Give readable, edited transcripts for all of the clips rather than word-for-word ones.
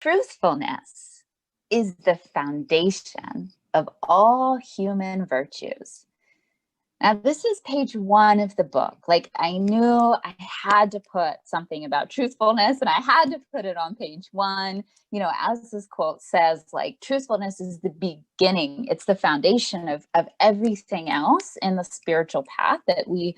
Truthfulness is the foundation of all human virtues. Now, this is page 1 of the book. Like, I knew I had to put something about truthfulness, and I had to put it on page 1. You know, as this quote says, like, truthfulness is the beginning. It's the foundation of everything else in the spiritual path that we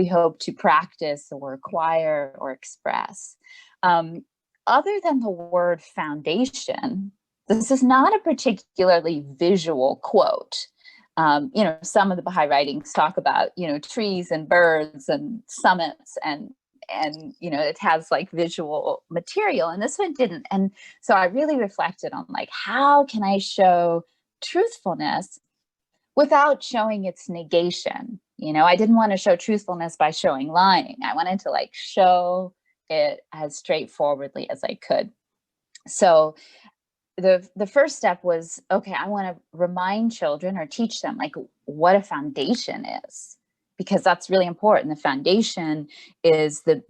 hope to practice or acquire or express. Other than the word foundation, this is not a particularly visual quote. You know, some of the Baha'i writings talk about, you know, trees and birds and summits and, you know, it has like visual material, and this one didn't. And so I really reflected on, like, how can I show truthfulness without showing its negation? You know, I didn't want to show truthfulness by showing lying. I wanted to, like, show it as straightforwardly as I could. So the first step was, okay, I want to remind children or teach them, like, what a foundation is, because that's really important. The foundation is the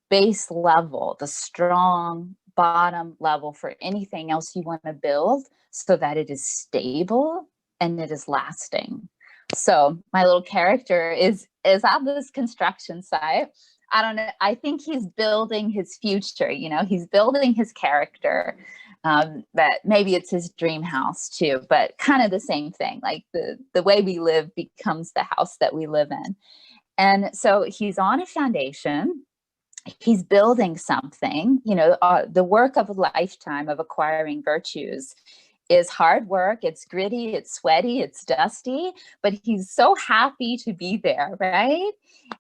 base level, the strong bottom level for anything else you want to build, so that it is stable and it is lasting. So my little character is at this construction site. I don't know. I think he's building his future. You know, he's building his character. That maybe it's his dream house too, but kind of the same thing. Like, the way we live becomes the house that we live in. And so he's on a foundation. He's building something. You know, the work of a lifetime of acquiring virtues is hard work. It's gritty, it's sweaty, it's dusty, but he's so happy to be there, right?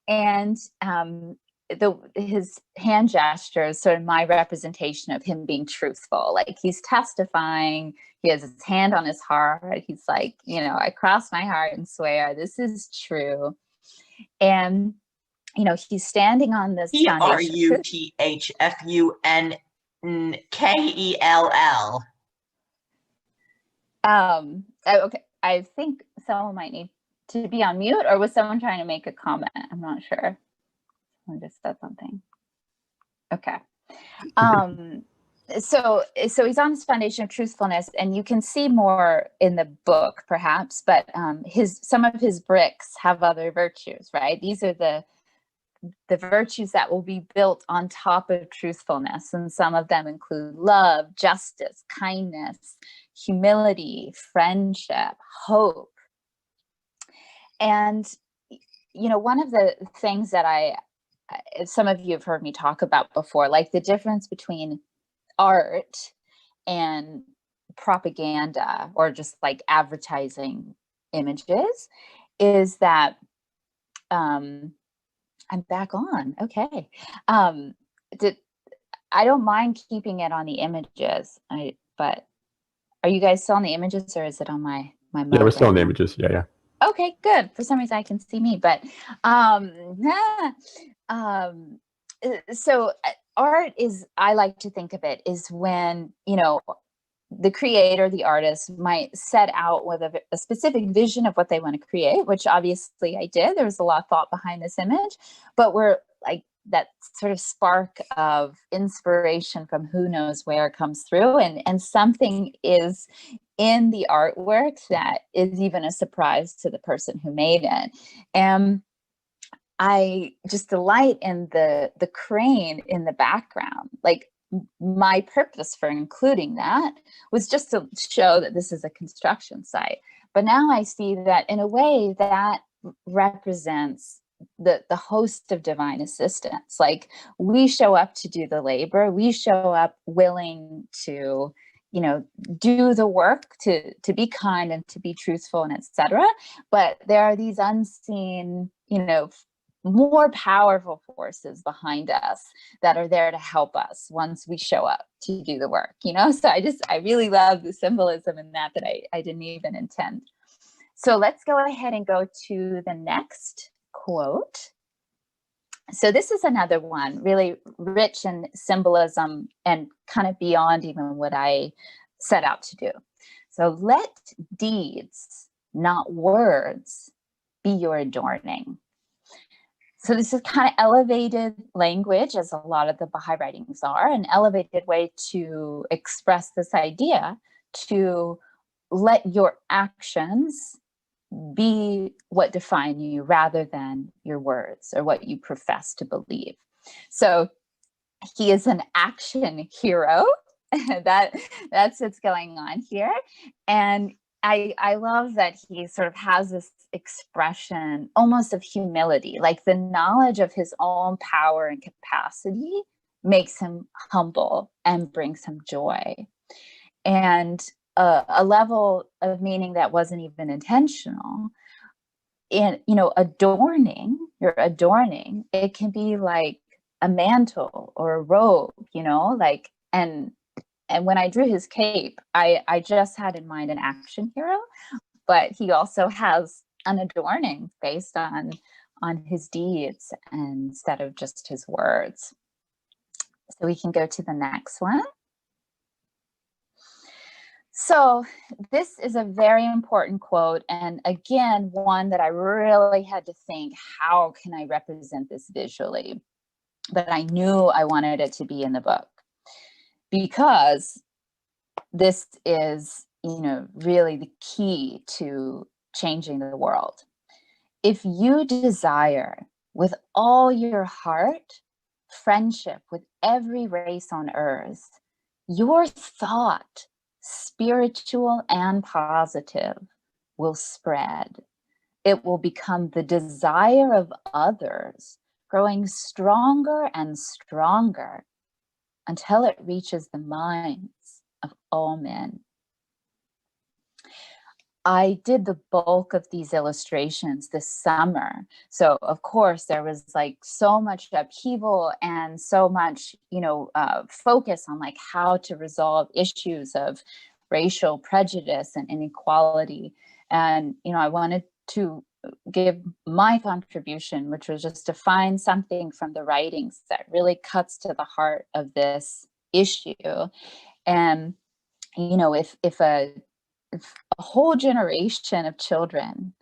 And his hand gesture is sort of my representation of him being truthful. Like, he's testifying, he has his hand on his heart. He's like, you know, I cross my heart and swear this is true. And, you know, he's standing on this foundation. Truthfulness. Okay, I think someone might need to be on mute, or was someone trying to make a comment? I'm not sure. I just said something. Okay. So he's on this foundation of truthfulness, and you can see more in the book, perhaps, but some of his bricks have other virtues, right? These are the virtues that will be built on top of truthfulness, and some of them include love, justice, kindness, humility, friendship, hope. And, you know, one of the things that some of you have heard me talk about before, like the difference between art and propaganda, or just like advertising images, is that I'm back on. Okay. I don't mind keeping it on the images, but are you guys still on the images, or is it on my mode? Yeah, we're still on the images. Yeah. Okay, good. For some reason I can see me, but so art is, I like to think of it, is when, you know, the creator, the artist, might set out with a specific vision of what they want to create, which obviously I did. There was a lot of thought behind this image, but we're like, that sort of spark of inspiration from who knows where comes through, and something is in the artwork that is even a surprise to the person who made it. And I just delight in the crane in the background. Like, my purpose for including that was just to show that this is a construction site. But now I see that in a way that represents the host of divine assistance. Like, we show up to do the labor, we show up willing to, you know, do the work, to be kind and to be truthful and etc. But there are these unseen, you know, more powerful forces behind us that are there to help us once we show up to do the work, you know? So I really love the symbolism in that I didn't even intend. So let's go ahead and go to the next quote. So this is another one, really rich in symbolism and kind of beyond even what I set out to do. So, let deeds, not words, be your adorning. So this is kind of elevated language, as a lot of the Baha'i writings are, an elevated way to express this idea, to let your actions be what define you rather than your words or what you profess to believe. So he is an action hero. That's what's going on here. And I love that he sort of has this expression almost of humility, like the knowledge of his own power and capacity makes him humble and brings him joy. And a level of meaning that wasn't even intentional. And, you're adorning, it can be like a mantle or a robe, like, and when I drew his cape, I just had in mind an action hero, but he also has an adorning based on his deeds instead of just his words. So we can go to the next one. So this is a very important quote, and again, one that I really had to think, how can I represent this visually? But I knew I wanted it to be in the book, because this is, really the key to changing the world. If you desire with all your heart friendship with every race on earth, your thought, spiritual and positive, will spread. It will become the desire of others, growing stronger and stronger until it reaches the minds of all men. I did the bulk of these illustrations this summer. So of course there was like so much upheaval and so much, focus on like how to resolve issues of racial prejudice and inequality. And, I wanted to give my contribution, which was just to find something from the writings that really cuts to the heart of this issue. And, if a whole generation of children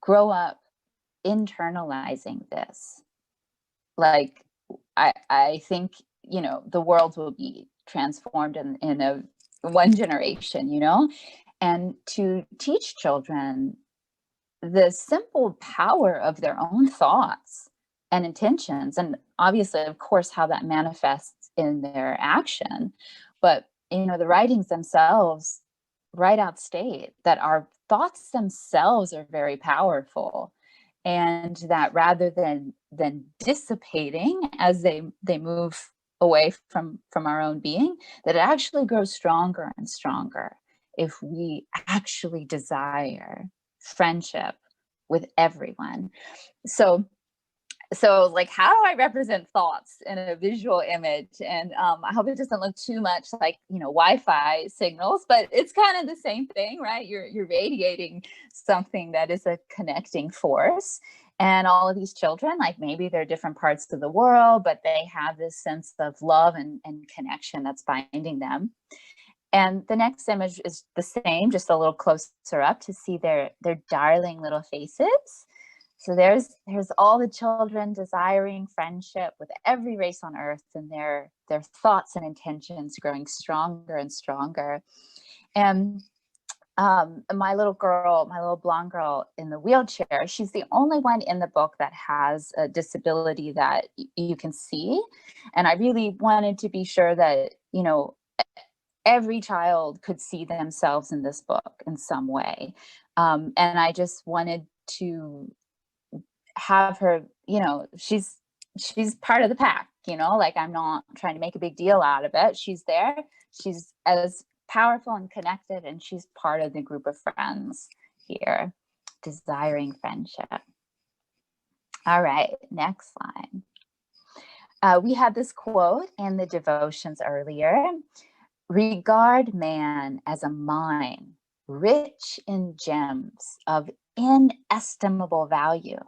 grow up internalizing this, like, I think, the world will be transformed in a one generation, and to teach children the simple power of their own thoughts and intentions, and obviously, of course, how that manifests in their action. But, the writings themselves right out state that our thoughts themselves are very powerful, and that rather than dissipating as they move away from our own being, that it actually grows stronger and stronger if we actually desire friendship with everyone. So like, how do I represent thoughts in a visual image? And I hope it doesn't look too much like, Wi-Fi signals, but it's kind of the same thing, right? You're radiating something that is a connecting force. And all of these children, like, maybe they're different parts of the world, but they have this sense of love and connection that's binding them. And the next image is the same, just a little closer up to see their darling little faces. So there's all the children desiring friendship with every race on earth, and their thoughts and intentions growing stronger and stronger. And my little blonde girl in the wheelchair, she's the only one in the book that has a disability that you can see. And I really wanted to be sure that, every child could see themselves in this book in some way. And I just wanted to have her, she's part of the pack, like, I'm not trying to make a big deal out of it. She's there. She's as powerful and connected, and she's part of the group of friends here, desiring friendship. All right, next line. We had this quote in the devotions earlier. Regard man as a mine, rich in gems of inestimable value.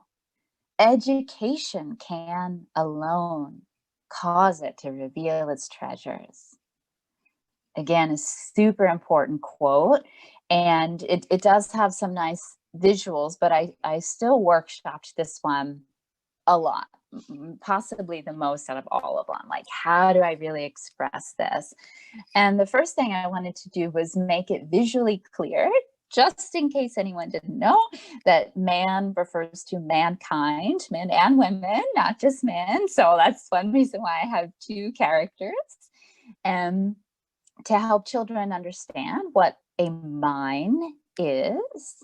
Education can alone cause it to reveal its treasures. Again, a super important quote, and it does have some nice visuals, but I still workshopped this one a lot, possibly the most out of all of them. Like, how do I really express this? And the first thing I wanted to do was make it visually clear, just in case anyone didn't know, that man refers to mankind, men and women, not just men. So that's one reason why I have two characters. And to help children understand what a mine is,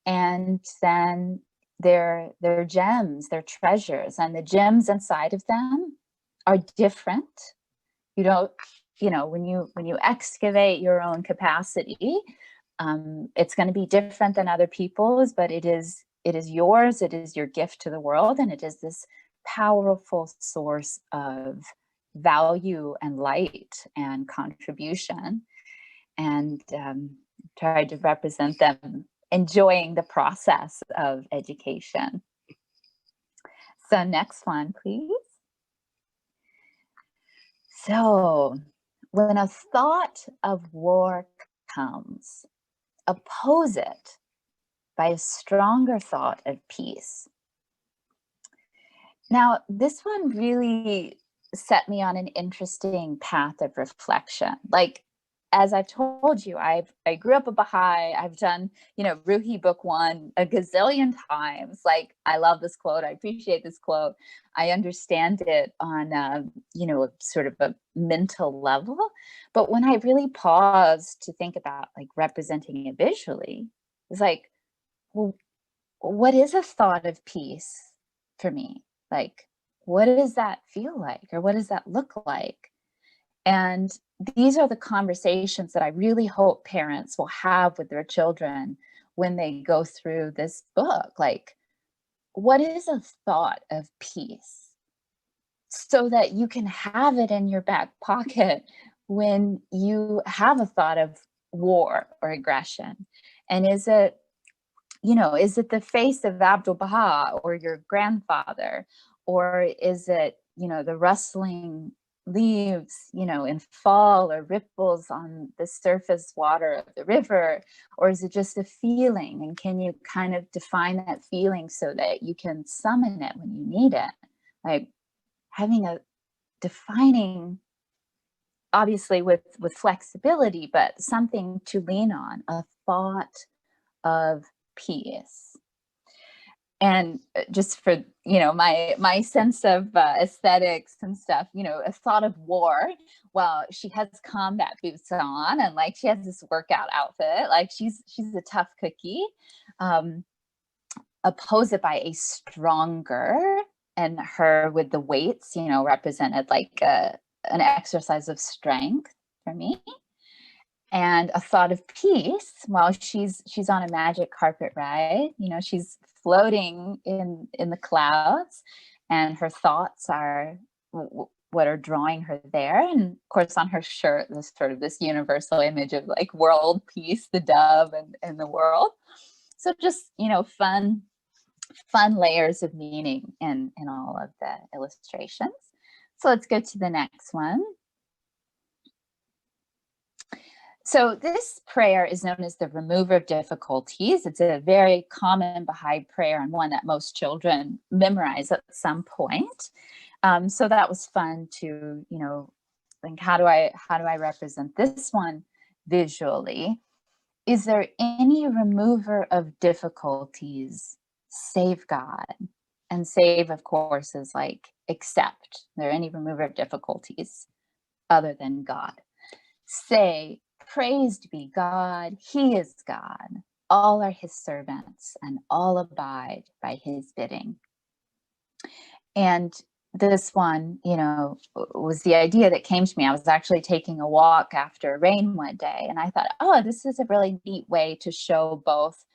and then their gems, their treasures, and the gems inside of them are different. You don't, when you excavate your own capacity, it's going to be different than other people's, but it is yours. It is your gift to the world, and it is this powerful source of value and light and contribution. And tried to represent them enjoying the process of education. So next one, please. So when a thought of war comes, oppose it by a stronger thought of peace. Now, this one really set me on an interesting path of reflection. Like, as I've told you, I grew up a Baha'i. I've done, Ruhi book 1 a gazillion times. Like, I love this quote. I appreciate this quote. I understand it on, a sort of a mental level. But when I really paused to think about like representing it visually, it's like, well, what is a thought of peace for me? Like, what does that feel like? Or what does that look like? And these are the conversations that I really hope parents will have with their children when they go through this book. Like, what is a thought of peace? So that you can have it in your back pocket when you have a thought of war or aggression. And is it the face of Abdul Baha or your grandfather? Or is it, the rustling leaves, in fall, or ripples on the surface water of the river? Or is it just a feeling? And can you kind of define that feeling so that you can summon it when you need it? Like having a defining, obviously with flexibility, but something to lean on, a thought of peace. And just for my sense of aesthetics and stuff, a thought of war. Well, she has combat boots on, and like she has this workout outfit, like she's a tough cookie. Oppose it by a stronger, and her with the weights represented like an exercise of strength for me. And a thought of peace. Well, she's on a magic carpet ride. She's floating in the clouds, and her thoughts are what are drawing her there. And of course, on her shirt, this sort of this universal image of like world peace, the dove and the world. So just fun layers of meaning in all of the illustrations. So let's go to the next one. So this prayer is known as the remover of difficulties. It's a very common Baha'i prayer, and one that most children memorize at some point. So that was fun to, think, how do I represent this one visually? Is there any remover of difficulties save God? And save, of course, is like accept. Are there any remover of difficulties other than God? Say, praised be God, he is God. All are his servants, and all abide by his bidding. And this one, was the idea that came to me. I was actually taking a walk after rain one day, and I thought, oh, this is a really neat way to show both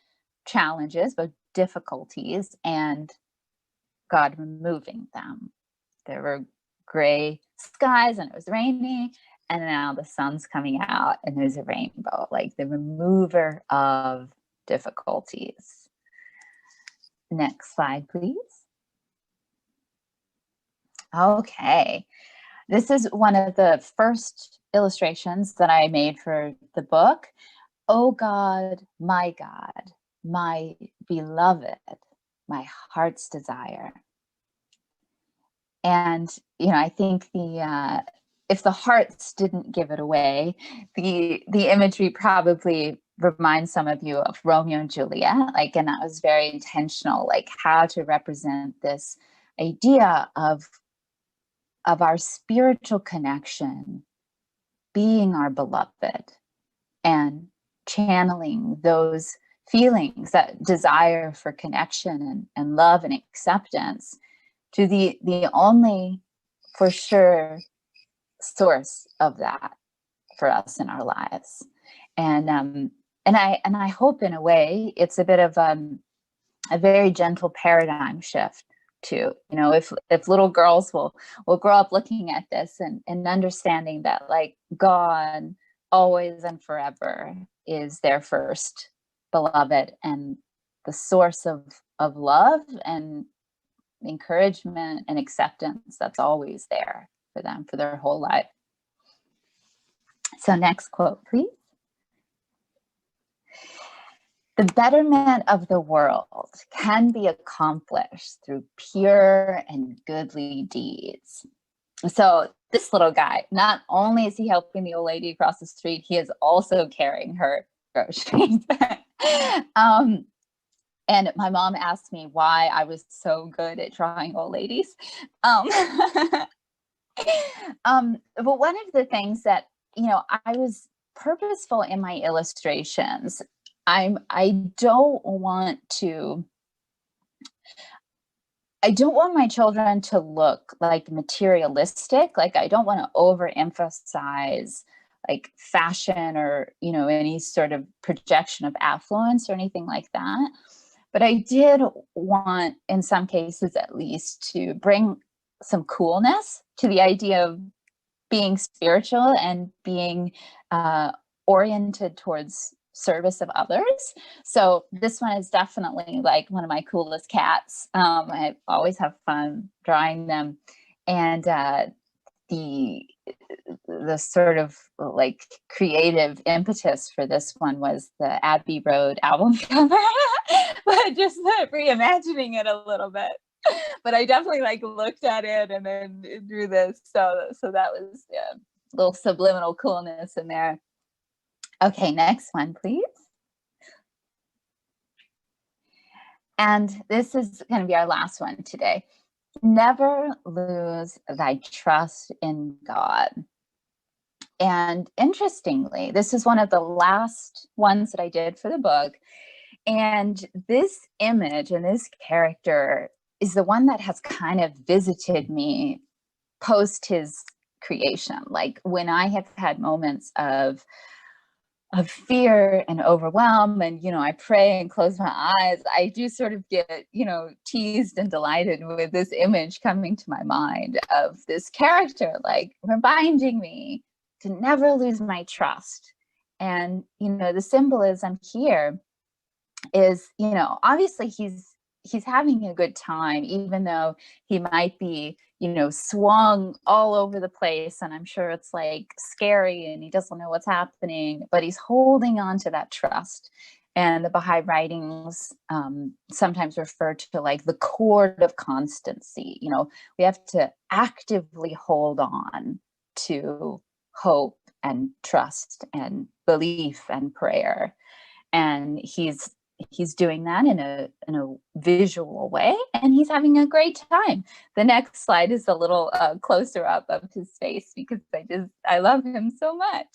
challenges, both difficulties, and God removing them. There were gray skies, and it was raining. And now the sun's coming out and there's a rainbow, like the remover of difficulties. Next slide, please. Okay. This is one of the first illustrations that I made for the book. Oh God, my beloved, my heart's desire. And, I think if the hearts didn't give it away, the imagery probably reminds some of you of Romeo and Juliet, and that was very intentional, how to represent this idea of our spiritual connection being our beloved and channeling those feelings, that desire for connection and love and acceptance, to the only for sure source of that for us in our lives. And I hope, in a way, it's a bit of a very gentle paradigm shift too. If little girls will grow up looking at this and understanding that, God always and forever is their first beloved and the source of love and encouragement and acceptance that's always there for them for their whole life. So next quote, please. The betterment of the world can be accomplished through pure and goodly deeds. So this little guy, not only is he helping the old lady across the street, he is also carrying her groceries. And my mom asked me why I was so good at drawing old ladies. But one of the things that, I was purposeful in my illustrations. I don't want my children to look materialistic. I don't want to overemphasize fashion or, any sort of projection of affluence or anything like that. But I did want, in some cases at least, to bring some coolness to the idea of being spiritual and being oriented towards service of others. So this one is definitely one of my coolest cats. I always have fun drawing them. And the sort of creative impetus for this one was the Abbey Road album cover, but just reimagining it a little bit. But I definitely looked at it and then drew this. So that was a little subliminal coolness in there. Okay, next one, please. And this is going to be our last one today. Never lose thy trust in God. And interestingly, this is one of the last ones that I did for the book. And this image and this character is the one that has kind of visited me post his creation. When I have had moments of fear and overwhelm, and I pray and close my eyes, I do sort of get teased and delighted with this image coming to my mind of this character reminding me to never lose my trust. And the symbolism here is, obviously he's having a good time, even though he might be swung all over the place, and I'm sure it's scary and he doesn't know what's happening, but he's holding on to that trust. And the Baha'i writings sometimes refer to the Court of Constancy. We have to actively hold on to hope and trust and belief and prayer. And he's doing that in a visual way, and he's having a great time. The next slide is a little closer up of his face, because I love him so much.